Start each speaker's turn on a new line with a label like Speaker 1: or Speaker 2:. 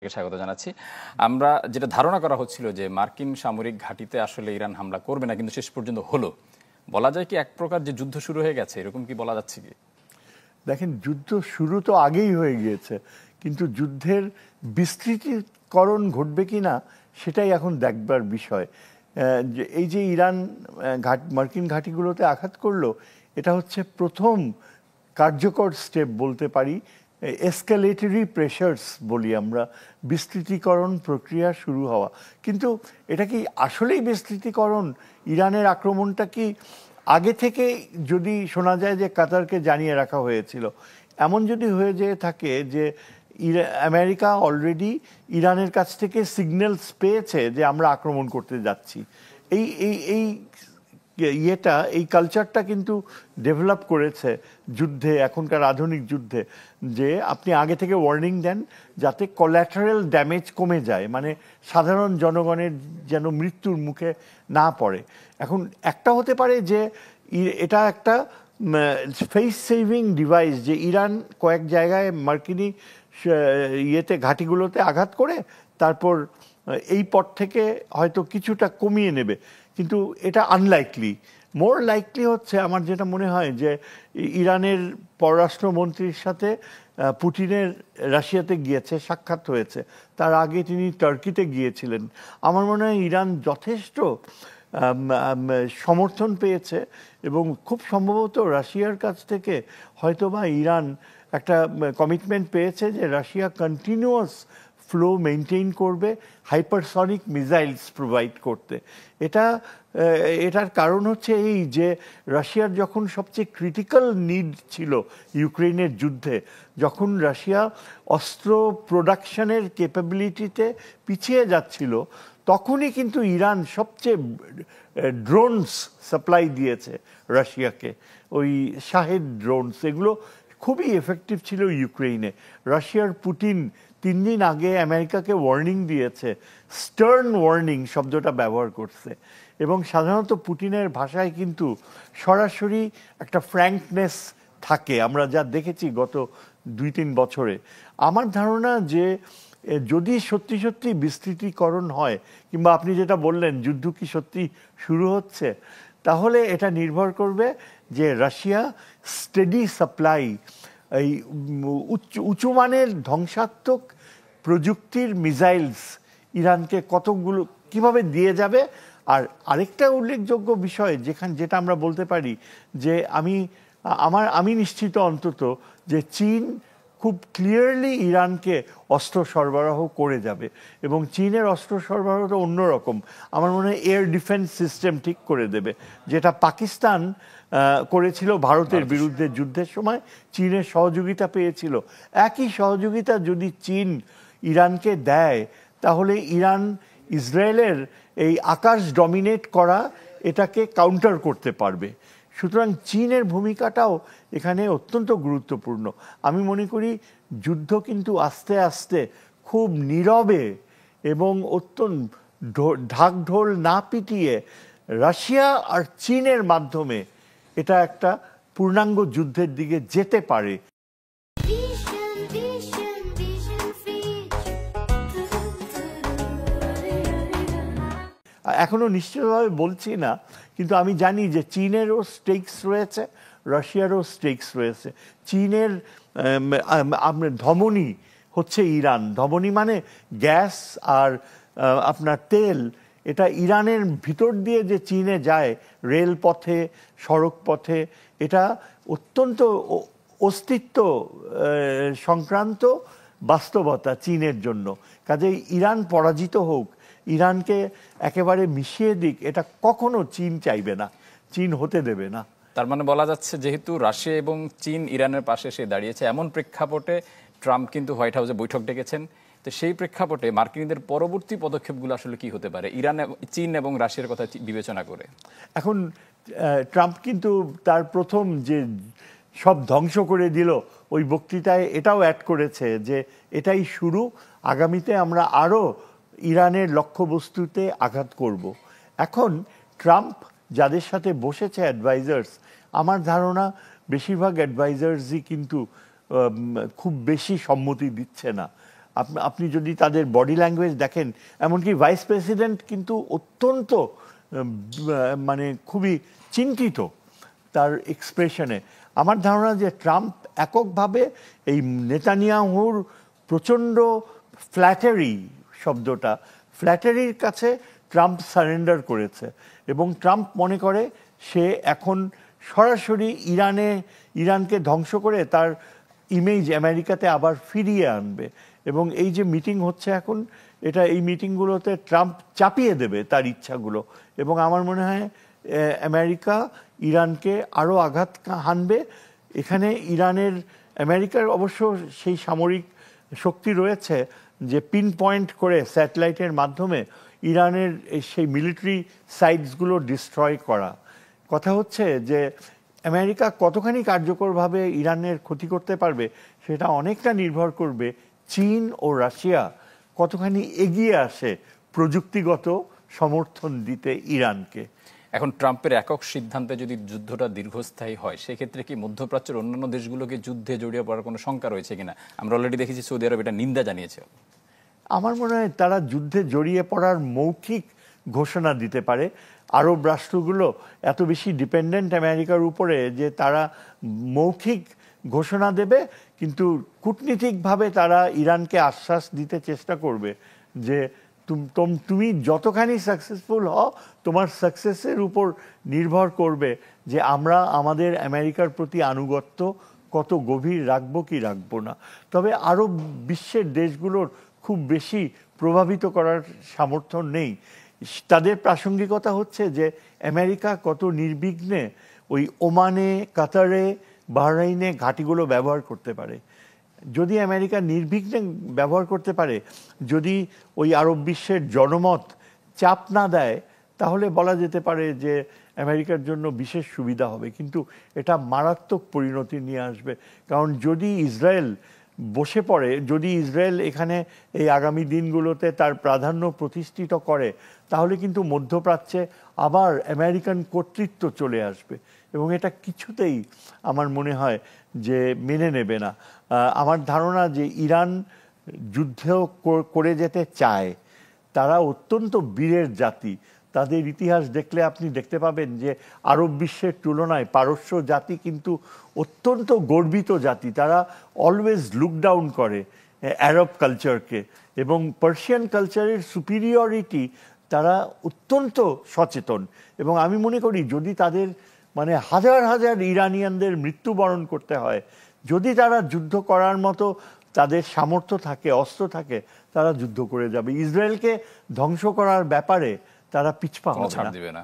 Speaker 1: স্বাগত জানাচ্ছি। আমরা যেটা ধারণা করা হচ্ছিল যে মার্কিন সামরিক ঘাঁটিতে আসলে ইরান হামলা করবে না, কিন্তু শেষ পর্যন্ত হলো। বলা যায় কি এক প্রকার যে যুদ্ধ শুরু হয়ে গেছে, এরকম কি বলা যাচ্ছে কি?
Speaker 2: দেখেন, যুদ্ধ শুরু তো আগেই হয়ে গিয়েছে, কিন্তু যুদ্ধের বিস্তৃতিকরণ ঘটবে কি না সেটাই এখন দেখবার বিষয়। এই যে ইরান মার্কিন ঘাঁটিগুলোতে আঘাত করলো, এটা হচ্ছে প্রথম কার্যকর স্টেপ বলতে পারি। এসকালেটরি প্রেশারস বলি আমরা, বিস্তৃতিকরণ প্রক্রিয়া শুরু হওয়া। কিন্তু এটা কি আসলেই বিস্তৃতিকরণ? ইরানের আক্রমণটা কি আগে থেকে যদি শোনা যায় যে কাতারকে জানিয়ে রাখা হয়েছিল, এমন যদি হয়ে যেয়ে থাকে যে আমেরিকা অলরেডি ইরানের কাছ থেকে সিগন্যালস পেয়েছে যে আমরা আক্রমণ করতে যাচ্ছি, এই এই এই এই কালচারটা কিন্তু ডেভেলপ করেছে যুদ্ধে, এখনকার আধুনিক যুদ্ধে, যে আপনি আগে থেকে ওয়ার্নিং দেন যাতে কোল্যাটারাল ড্যামেজ কমে যায়, মানে সাধারণ জনগণের যেন মৃত্যুর মুখে না পড়ে। এখন একটা হতে পারে যে এটা একটা ফেস সেভিং ডিভাইস, যে ইরান কয়েক জায়গায় মার্কিনী ঘাঁটিগুলোতে আঘাত করে তারপর এই পথ থেকে হয়তো কিছুটা কমিয়ে নেবে, কিন্তু এটা আনলাইকলি। মোর লাইকলি হচ্ছে আমার যেটা মনে হয় যে ইরানের পররাষ্ট্রমন্ত্রীর সাথে পুতিনের রাশিয়াতে গিয়েছে, সাক্ষাৎ হয়েছে। তার আগে তিনি টার্কিতে গিয়েছিলেন। আমার মনে হয় ইরান যথেষ্ট সমর্থন পেয়েছে এবং খুব সম্ভবত রাশিয়ার কাছ থেকে হয়তোবা ইরান একটা কমিটমেন্ট পেয়েছে যে রাশিয়া কন্টিনিউয়াস ফ্লো মেনটেইন করবে, হাইপারসনিক মিসাইলস প্রোভাইড করতে। এটার কারণ হচ্ছে এই যে রাশিয়ার যখন সবচেয়ে ক্রিটিক্যাল নিড ছিল ইউক্রেনের যুদ্ধে, যখন রাশিয়া অস্ত্র প্রোডাকশনের ক্যাপাবিলিটিতে পিছিয়ে যাচ্ছিল, তখনই কিন্তু ইরান সবচেয়ে ড্রোনস সাপ্লাই দিয়েছে রাশিয়াকে। ওই শাহেদ ড্রোনস, এগুলো খুবই এফেক্টিভ ছিল ইউক্রেনে। রাশিয়ার পুতিন 3 দিন আগে আমেরিকাকে ওয়ার্নিং দিয়েছে, স্টার্ন ওয়ার্নিং শব্দটা ব্যবহার করছে, এবং সাধারণত পুতিনের ভাষায় কিন্তু সরাসরি একটা ফ্র্যাঙ্কনেস থাকে, আমরা যা দেখেছি গত 2-3 বছরে। আমার ধারণা যে যদি সত্যি সত্যি বিস্তৃতিকরণ হয়, কিংবা আপনি যেটা বললেন যুদ্ধ কি সত্যি শুরু হচ্ছে, তাহলে এটা নির্ভর করবে যে রাশিয়া স্টেডি সাপ্লাই, এই উঁচু মানের ধ্বংসাত্মক প্রযুক্তির মিসাইলস ইরানকে কতগুলো কিভাবে দিয়ে যাবে। আর আরেকটা উল্লেখযোগ্য বিষয় যেটা আমরা বলতে পারি যে আমি নিশ্চিত অন্তত যে চীন খুব ক্লিয়ারলি ইরানকে অস্ত্র সরবরাহ করে যাবে, এবং চীনের অস্ত্র সরবরাহটা অন্যরকম। আমার মনে হয় এয়ার ডিফেন্স সিস্টেম ঠিক করে দেবে, যেটা পাকিস্তান করেছিল ভারতের বিরুদ্ধে যুদ্ধের সময়, চীনের সহযোগিতা পেয়েছিল। একই সহযোগিতা যদি চীন ইরানকে দেয়, তাহলে ইরান ইসরায়েলের এই আকাশ ডমিনেট করা এটাকে কাউন্টার করতে পারবে। সুতরাং চীনের ভূমিকাটাও এখানে অত্যন্ত গুরুত্বপূর্ণ। আমি মনে করি যুদ্ধ কিন্তু আস্তে আস্তে খুব নীরবে এবং অত্যন্ত ঢাকঢোল না পিটিয়ে রাশিয়া আর চীনের মাধ্যমে এটা একটা পূর্ণাঙ্গ যুদ্ধের দিকে যেতে পারে। এখনো নিশ্চিতভাবে বলছি না, কিন্তু আমি জানি যে চীনেরও স্টেকস রয়েছে, রাশিয়ারও স্টেকস রয়েছে। চীনের ধমনী হচ্ছে ইরান। ধমনী মানে গ্যাস আর আপনার তেল, এটা ইরানের ভিতর দিয়ে যে চীনে যায় রেল পথে, সড়ক পথে, এটা অত্যন্ত অস্তিত্ব সংক্রান্ত বাস্তবতা চীনের জন্য। কাজেই ইরান পরাজিত হোক, ইরানকে একেবারে মিশিয়ে দিক, এটা কখনো চীন চাইবে না, চীন হতে দেবে না।
Speaker 1: তার মানে বলা যাচ্ছে যেহেতু রাশিয়া এবং চীন ইরানের পাশে এসে দাঁড়িয়েছে, এমন প্রেক্ষাপটে ট্রাম্প কিন্তু হোয়াইট হাউসে বৈঠক ডেকেছেন। তো সেই প্রেক্ষাপটে মার্কিনীদের পরবর্তী পদক্ষেপগুলো আসলে কি হতে পারে চীন এবং রাশিয়ার কথা বিবেচনা করে?
Speaker 2: এখন ট্রাম্প কিন্তু তার প্রথম যে সব ধ্বংস করে দিল ওই বক্তৃতায় এটাও অ্যাড করেছে যে এটাই শুরু, আগামীতে আমরা আরও ইরানের লক্ষ্যবস্তুতে আঘাত করব। এখন ট্রাম্প যাদের সাথে বসেছে অ্যাডভাইজার্স, আমার ধারণা বেশিরভাগ অ্যাডভাইজার্সই কিন্তু খুব বেশি সম্মতি দিচ্ছে না। আপনি যদি তাদের বডি ল্যাঙ্গুয়েজ দেখেন, এমনকি ভাইস প্রেসিডেন্ট কিন্তু অত্যন্ত মানে খুবই চিন্তিত তার এক্সপ্রেশনে। আমার ধারণা যে ট্রাম্প এককভাবে এই নেতানিয়াহুর প্রচণ্ড ফ্ল্যাটারি শব্দটা, ফ্ল্যাটারির কাছে ট্রাম্প সারেন্ডার করেছে এবং ট্রাম্প মনে করে সে এখন সরাসরি ইরানকে ধ্বংস করে তার ইমেজ আমেরিকাতে আবার ফিরিয়ে আনবে। এবং এই যে মিটিং হচ্ছে এখন, এই মিটিংগুলোতে ট্রাম্প চাপিয়ে দেবে তার ইচ্ছাগুলো এবং আমার মনে হয় আমেরিকা ইরানকে আরও আঘাত হানবে। এখানে আমেরিকার অবশ্য সেই সামরিক শক্তি রয়েছে যে পিন পয়েন্ট করে স্যাটেলাইটের মাধ্যমে ইরানের সেই মিলিটারি সাইটসগুলো ডিস্ট্রয় করা। কথা হচ্ছে যে আমেরিকা কতখানি কার্যকরভাবে ইরানের ক্ষতি করতে পারবে সেটা অনেকটা নির্ভর করবে চীন ও রাশিয়া কতখানি এগিয়ে আসে প্রযুক্তিগত সমর্থন দিতে ইরানকে।
Speaker 1: এখন ট্রাম্পের একক সিদ্ধান্তে যদি যুদ্ধটা দীর্ঘস্থায়ী হয়, সেক্ষেত্রে কি মধ্যপ্রাচ্যের অন্যান্য দেশগুলোকে যুদ্ধে জড়িয়ে পড়ার কোনো শঙ্কা রয়েছে কিনা? আমরা অলরেডি দেখেছি সৌদি আরব এটা নিন্দা জানিয়েছে।
Speaker 2: আমার মনে হয় তারা যুদ্ধে জড়িয়ে পড়ার মৌখিক ঘোষণা দিতে পারে। আরব রাষ্ট্রগুলো এত বেশি ডিপেন্ডেন্ট আমেরিকার উপরে যে তারা মৌখিক ঘোষণা দেবে, কিন্তু কূটনীতিকভাবে তারা ইরানকে আশ্বাস দিতে চেষ্টা করবে যে তুমি যতখানি সাকসেসফুল হও, তোমার সাকসেসের উপর নির্ভর করবে যে আমরা আমাদের আমেরিকার প্রতি আনুগত্য কত গভীর রাখবো কি রাখবো না। তবে আরব বিশ্বের দেশগুলোর খুব বেশি প্রভাবিত করার সামর্থ্য নেই। তাদের প্রাসঙ্গিকতা হচ্ছে যে আমেরিকা কত নির্বিঘ্নে ওই ওমানে, কাতারে, বাহরাইনে ঘাঁটিগুলো ব্যবহার করতে পারে। যদি আমেরিকা নির্বিঘ্নে ব্যবহার করতে পারে, যদি ওই আরব বিশ্বের জনমত চাপ না দেয়, তাহলে বলা যেতে পারে যে আমেরিকার জন্য বিশেষ সুবিধা হবে। কিন্তু এটা মারাত্মক পরিণতি নিয়ে আসবে, কারণ যদি ইসরায়েল বসে পড়ে, যদি ইসরায়েল এখানে এই আগামী দিনগুলোতে তার প্রাধান্য প্রতিষ্ঠিত করে, তাহলে কিন্তু মধ্যপ্রাচ্যে আবার আমেরিকান কর্তৃত্ব চলে আসবে এবং এটা কিছুতেই আমার মনে হয় যে মেনে নেবে না। আমার ধারণা যে ইরান যুদ্ধেও করে যেতে চায়, তারা অত্যন্ত বীরের জাতি। তাদের ইতিহাস দেখলে আপনি দেখতে পাবেন যে আরব বিশ্বের তুলনায় পারস্য জাতি কিন্তু অত্যন্ত গর্বিত জাতি। তারা অলওয়েজ লুক ডাউন করে আরব কালচারকে এবং পার্সিয়ান কালচারের সুপিরিয়রিটি তারা অত্যন্ত সচেতন। এবং আমি মনে করি যদি তাদের মানে হাজার হাজার ইরানিয়ানদের মৃত্যুবরণ করতে হয়, যদি তারা যুদ্ধ করার মতো তাদের সামর্থ্য থাকে, অস্ত্র থাকে, তারা যুদ্ধ করে যাবে। ইসরায়েলকে ধ্বংস করার ব্যাপারে তারা পিছপা হবে না।